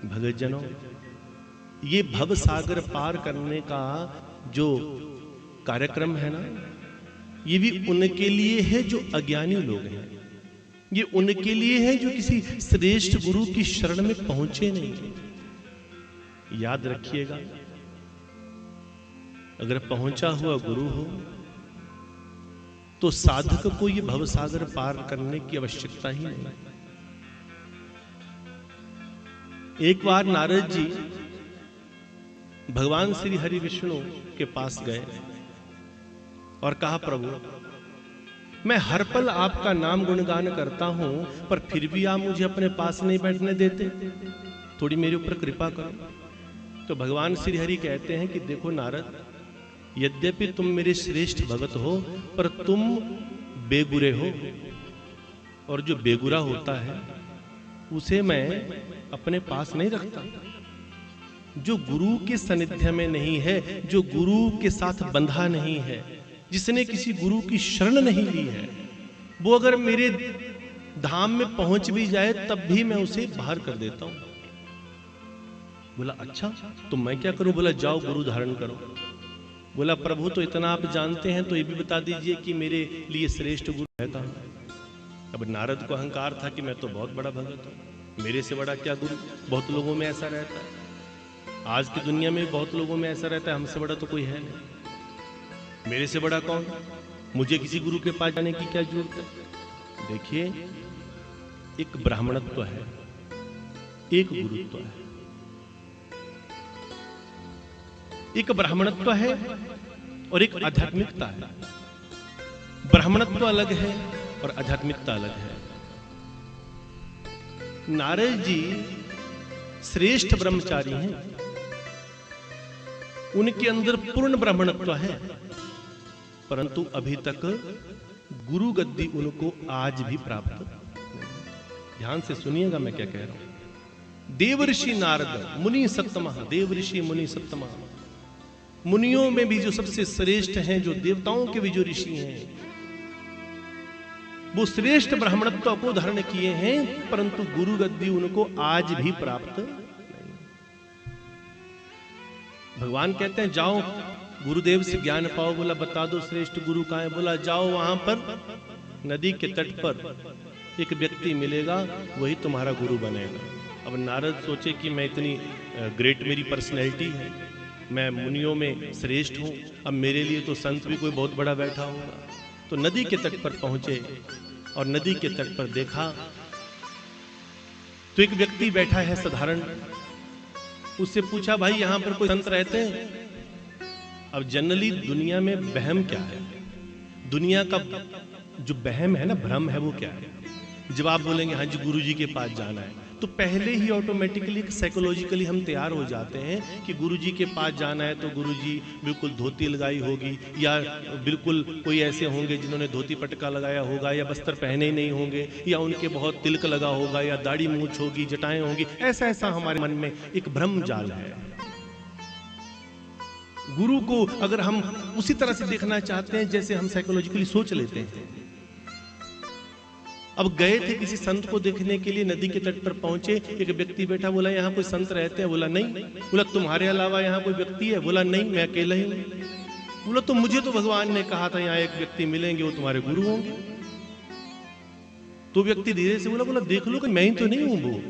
भगत जनों, ये भव सागर पार करने का जो कार्यक्रम है ना, ये भी उनके लिए है जो अज्ञानी लोग हैं। ये उनके लिए है जो किसी श्रेष्ठ गुरु की शरण में पहुंचे नहीं। याद रखिएगा, अगर पहुंचा हुआ गुरु हो तो साधक को ये भवसागर पार करने की आवश्यकता ही नहीं। एक बार नारद जी भगवान श्री हरि विष्णु के पास गए और कहा, प्रभु मैं हर पल आपका नाम गुणगान करता हूं, पर फिर भी आप मुझे अपने पास नहीं बैठने देते, थोड़ी मेरे ऊपर कृपा करो। तो भगवान श्री हरि कहते हैं कि देखो नारद, यद्यपि तुम मेरे श्रेष्ठ भगत हो, पर तुम बेगुरे हो, और जो बेगुरा होता है उसे मैं अपने पास नहीं रखता। जो गुरु के सानिध्य में नहीं है, जो गुरु के साथ बंधा नहीं है, जिसने किसी गुरु की शरण नहीं ली है, वो अगर मेरे धाम में पहुंच भी जाए तब भी मैं उसे बाहर कर देता हूं। बोला अच्छा, तो मैं क्या करूं? बोला जाओ गुरु धारण करो। बोला प्रभु तो इतना आप जानते हैं, तो ये भी बता दीजिए कि मेरे लिए श्रेष्ठ गुरु है कहां? अब नारद को अहंकार था कि मैं तो बहुत बड़ा भगत हूं, मेरे से बड़ा क्या गुरु? बहुत लोगों में ऐसा रहता है, आज की दुनिया में बहुत लोगों में ऐसा रहता है, हमसे बड़ा तो कोई है नहीं, मेरे से बड़ा कौन? मुझे किसी गुरु के पास जाने की क्या जरूरत है? देखिए, एक ब्राह्मणत्व है, एक गुरुत्व है। एक ब्राह्मणत्व है और एक आध्यात्मिकता है। ब्राह्मणत्व अलग है और आध्यात्मिकता अलग है। नारद जी श्रेष्ठ ब्रह्मचारी हैं, उनके अंदर पूर्ण ब्राह्मणत्व है, परंतु अभी तक गुरु गद्दी उनको आज भी प्राप्त नहीं। ध्यान से सुनिएगा मैं क्या कह रहा हूं। देवर्षि नारद मुनि सत्तमः, देवर्षि मुनि सत्तमः, मुनियों में भी जो सबसे श्रेष्ठ हैं, जो देवताओं के भी जो ऋषि हैं, वो श्रेष्ठ ब्राह्मणत्व को धारण किए हैं, परंतु गुरु गद्दी उनको आज भी प्राप्त नहीं। भगवान कहते हैं जाओ गुरुदेव से ज्ञान पाओ। बोला बता दो श्रेष्ठ गुरु कहां है? बोला जाओ वहां पर नदी के तट पर एक व्यक्ति मिलेगा, वही तुम्हारा गुरु बनेगा। अब नारद सोचे कि मैं इतनी ग्रेट मेरी पर्सनैलिटी है, मैं मुनियों में श्रेष्ठ हूं, अब मेरे लिए तो संत भी कोई बहुत बड़ा बैठा होगा। तो नदी के तट पर पहुंचे और नदी के तट पर देखा तो एक व्यक्ति बैठा है साधारण। उससे पूछा भाई यहां पर कोई संत रहते हैं? अब जनरली दुनिया में वहम क्या है, दुनिया का जो वहम है ना, भ्रम है, वो क्या है? जब आप बोलेंगे हाँ जी गुरुजी के पास जाना है, तो पहले ही ऑटोमेटिकली साइकोलॉजिकली हम तैयार हो जाते हैं कि गुरुजी के पास जाना है तो गुरुजी बिल्कुल धोती लगाई होगी, या बिल्कुल कोई ऐसे होंगे जिन्होंने धोती पटका लगाया होगा, या बस्तर पहने ही नहीं होंगे, या उनके बहुत तिलक लगा होगा, या दाढ़ी मूछ होगी, जटाएं होंगी। ऐसा ऐसा हमारे मन में एक भ्रम जाल है। गुरु को अगर हम उसी तरह से देखना चाहते हैं जैसे हम साइकोलॉजिकली सोच लेते हैं। अब गए थे किसी संत को देखने के लिए, नदी के तट पर पहुंचे, एक व्यक्ति बैठा। बोला यहाँ कोई संत रहते हैं? बोला नहीं। बोला तुम्हारे अलावा यहाँ कोई व्यक्ति है? बोला नहीं, मैं अकेला ही हूं। बोला तो मुझे तो भगवान ने कहा था यहाँ एक व्यक्ति मिलेंगे, वो तुम्हारे गुरु होंगे। तो व्यक्ति धीरे से बोला देख लो कहीं मैं ही तो नहीं हूं। वो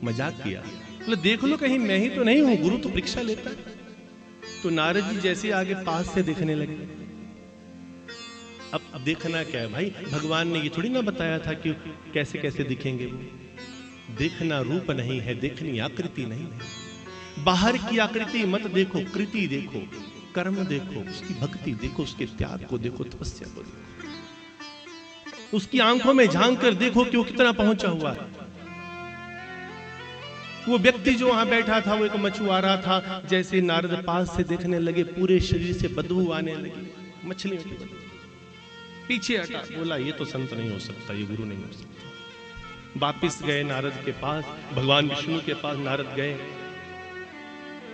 मजाक किया, बोला देख लो कहीं मैं ही तो नहीं हूं, गुरु तो परीक्षा लेता है। तो नारद जी जैसे आगे पास से देखने लगे। अब देखना क्या है भाई, भगवान ने ये थोड़ी ना बताया था कि कैसे कैसे दिखेंगे वो। देखना रूप नहीं है, देखनी आकृति नहीं है। बाहर की आकृति मत देखो, कृति देखो, कर्म देखो, उसकी भक्ति देखो, उसके त्याग को देखो, तपस्या को देखो, उसकी आंखों में झांक कर देखो कि वो कितना पहुंचा हुआ है। वो व्यक्ति जो वहां बैठा था वो एक मछुआरा था। जैसे नारद पास से देखने लगे, पूरे शरीर से बदबू आने लगी, मछलियों की बदबू। पीछे हटा, बोला ये तो संत नहीं हो सकता, ये गुरु नहीं हो सकता। वापिस गए नारद के पास, भगवान विष्णु के पास नारद गए।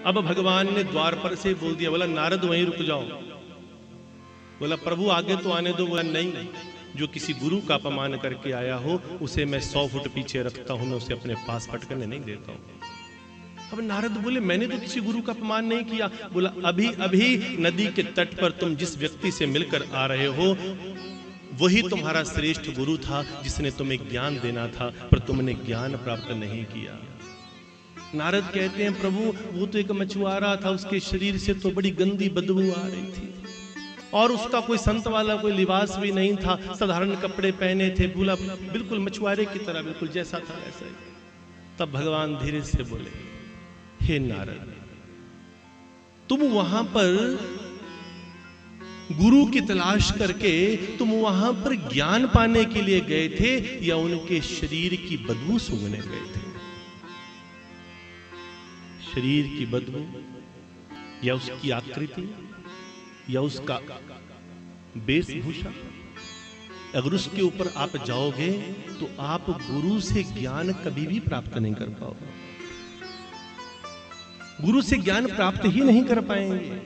अब भगवान ने द्वार पर से बोल दिया, बोला नारद वहीं रुक जाओ। बोला प्रभु आगे तो आने दो। बोला नहीं, जो किसी गुरु का अपमान करके आया हो उसे मैं 100 फुट पीछे रखता हूं, मैं उसे अपने पास पटकने नहीं देता हूं। अब नारद बोले मैंने तो किसी गुरु का अपमान नहीं किया। बोला अभी अभी नदी के तट पर तुम जिस व्यक्ति से मिलकर आ रहे हो वही तुम्हारा श्रेष्ठ गुरु था जिसने तुम्हें ज्ञान देना था, पर तुमने ज्ञान प्राप्त नहीं किया। नारद कहते हैं प्रभु वो तो एक मछुआरा था, उसके शरीर से तो बड़ी गंदी बदबू आ रही थी और उसका कोई संत वाला कोई लिबास भी नहीं था, साधारण कपड़े पहने थे, बोला बिल्कुल मछुआरे की तरह, बिल्कुल जैसा था वैसा ही। तब भगवान धीरे से बोले हे नारद, तुम वहां पर गुरु की तलाश करके तुम वहां पर ज्ञान पाने के लिए गए थे या उनके शरीर की बदबू सूंघने गए थे? शरीर की बदबू या उसकी आकृति या उसका वेशभूषा, अगर उसके ऊपर आप जाओगे तो आप गुरु से ज्ञान कभी भी प्राप्त नहीं कर पाओगे, गुरु से ज्ञान प्राप्त ही नहीं कर पाएंगे।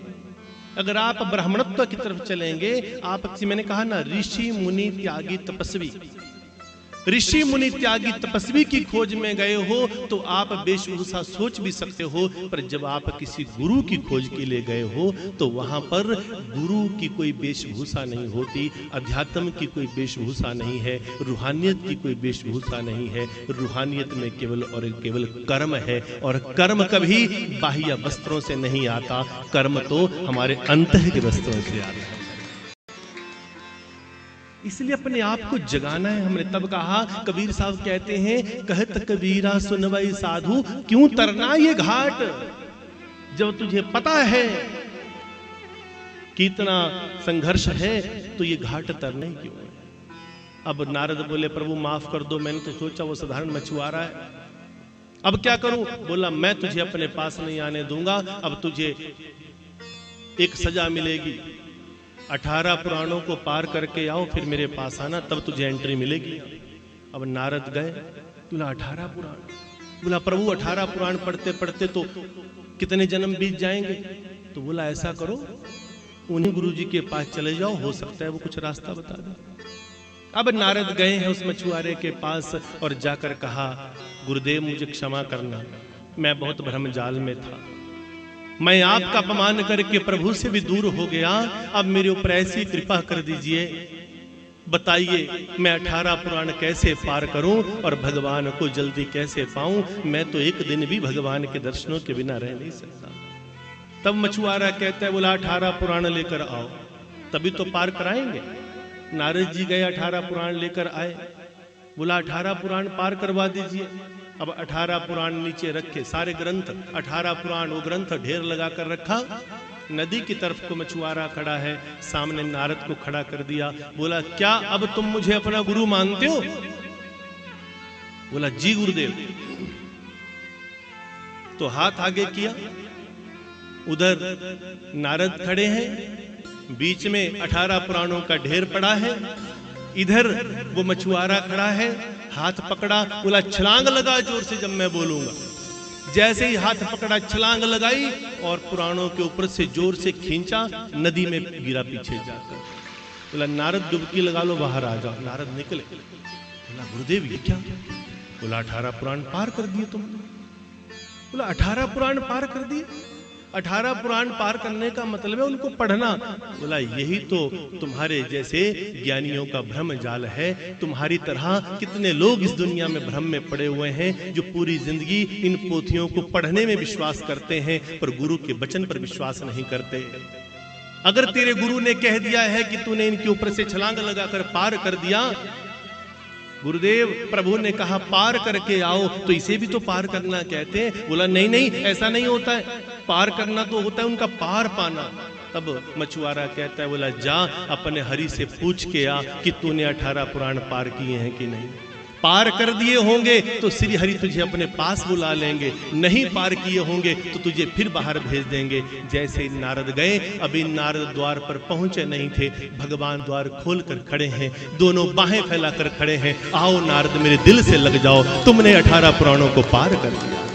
अगर आप ब्राह्मणत्व की तरफ चलेंगे, आप मैंने कहा ना ऋषि मुनि त्यागी तपस्वी, ऋषि मुनि त्यागी तपस्वी की खोज में गए हो तो आप वेशभूषा सोच भी सकते हो, पर जब आप किसी गुरु की खोज के लिए गए हो तो वहां पर गुरु की कोई वेशभूषा नहीं होती, अध्यात्म की कोई वेशभूषा नहीं है, रूहानियत की कोई वेशभूषा नहीं है। रूहानियत में केवल और केवल कर्म है, और कर्म कभी बाह्य वस्त्रों से नहीं आता, कर्म तो हमारे अंतः के वस्त्रों से आता है। इसलिए अपने आप को जगाना है। हमने तब कहा, कबीर साहब कहते हैं कहत कबीरा सुनवाई साधु क्यों तरना ये घाट, जब तुझे पता है कि इतना संघर्ष है तो ये घाट तरने क्यों है। अब नारद बोले प्रभु माफ कर दो, मैंने तो सोचा वो साधारण मछुआरा है, अब क्या करूं? बोला मैं तुझे अपने पास नहीं आने दूंगा, अब तुझे एक सजा मिलेगी, 18 पुराणों को पार करके आओ फिर मेरे पास आना, तब तुझे एंट्री मिलेगी। अब नारद गए, बोला 18 पुराण, बोला प्रभु 18 पुराण पढ़ते पढ़ते तो कितने जन्म बीत जाएंगे? तो बोला ऐसा करो उन्हीं गुरु जी के पास चले जाओ, हो सकता है वो कुछ रास्ता बता दे। अब नारद गए हैं उस मछुआरे के पास और जाकर कहा गुरुदेव मुझे क्षमा करना, मैं बहुत भ्रम जाल में था, मैं आपका अपमान करके प्रभु से भी दूर हो गया, अब मेरे ऊपर ऐसी कृपा कर दीजिए, बताइए मैं 18 पुराण कैसे पार करूं और भगवान को जल्दी कैसे पाऊं, मैं तो एक दिन भी भगवान के दर्शनों के बिना रह नहीं सकता। तब मछुआरा कहता है बोला 18 पुराण लेकर आओ तभी तो पार कराएंगे। नारद जी गए 18 पुराण लेकर आए, बोला 18 पुराण पार करवा दीजिए। अब 18 पुराण नीचे रखे, सारे ग्रंथ 18 पुराण वो ग्रंथ ढेर लगा कर रखा। नदी की तरफ को मछुआरा खड़ा है, सामने नारद को खड़ा कर दिया, बोला क्या अब तुम मुझे अपना गुरु मानते हो? बोला जी गुरुदेव। तो हाथ आगे किया, उधर नारद खड़े हैं, बीच में 18 पुराणों का ढेर पड़ा है, इधर वो मछुआरा खड़ा है, हाथ पकड़ा, बोला छलांग लगा जोर से जब मैं बोलूंगा। जैसे ही हाथ पकड़ा छलांग लगाई और पुराणों के ऊपर से जोर से खींचा, नदी में गिरा पीछे जाकर। बोला नारद डुबकी लगा लो बाहर आ जाओ। नारद निकले, बोला गुरुदेव ये क्या? बोला 18 पुराण पार कर दिए तुमने। बोला 18 पुराण पार कर दिए? 18 पुराण पार करने का मतलब है उनको पढ़ना। बोला यही तो तुम्हारे जैसे ज्ञानियों का भ्रम जाल है, तुम्हारी तरह कितने लोग इस दुनिया में भ्रम में पड़े हुए हैं जो पूरी जिंदगी इन पोथियों को पढ़ने में विश्वास करते हैं पर गुरु के वचन पर विश्वास नहीं करते। अगर तेरे गुरु ने कह दिया है कि तूने इनके ऊपर से छलांग लगाकर पार कर दिया, गुरुदेव प्रभु ने कहा पार करके आओ, तो इसे भी तो पार करना कहते हैं। बोला नहीं नहीं ऐसा नहीं होता है, पार करना तो होता है उनका पार पाना। तब मछुआरा कहता है बोला जा अपने हरि से पूछ के आ कि तूने 18 पुराण पार किए हैं कि नहीं। पार कर दिए होंगे तो श्री हरि तुझे अपने पास बुला लेंगे, नहीं पार किए होंगे तो तुझे फिर बाहर भेज देंगे। जैसे नारद गए, अभी नारद द्वार पर पहुंचे नहीं थे, भगवान द्वार खोल कर खड़े हैं, दोनों बाहें फैलाकर खड़े हैं, आओ नारद मेरे दिल से लग जाओ, तुमने 18 पुराणों को पार कर दिया।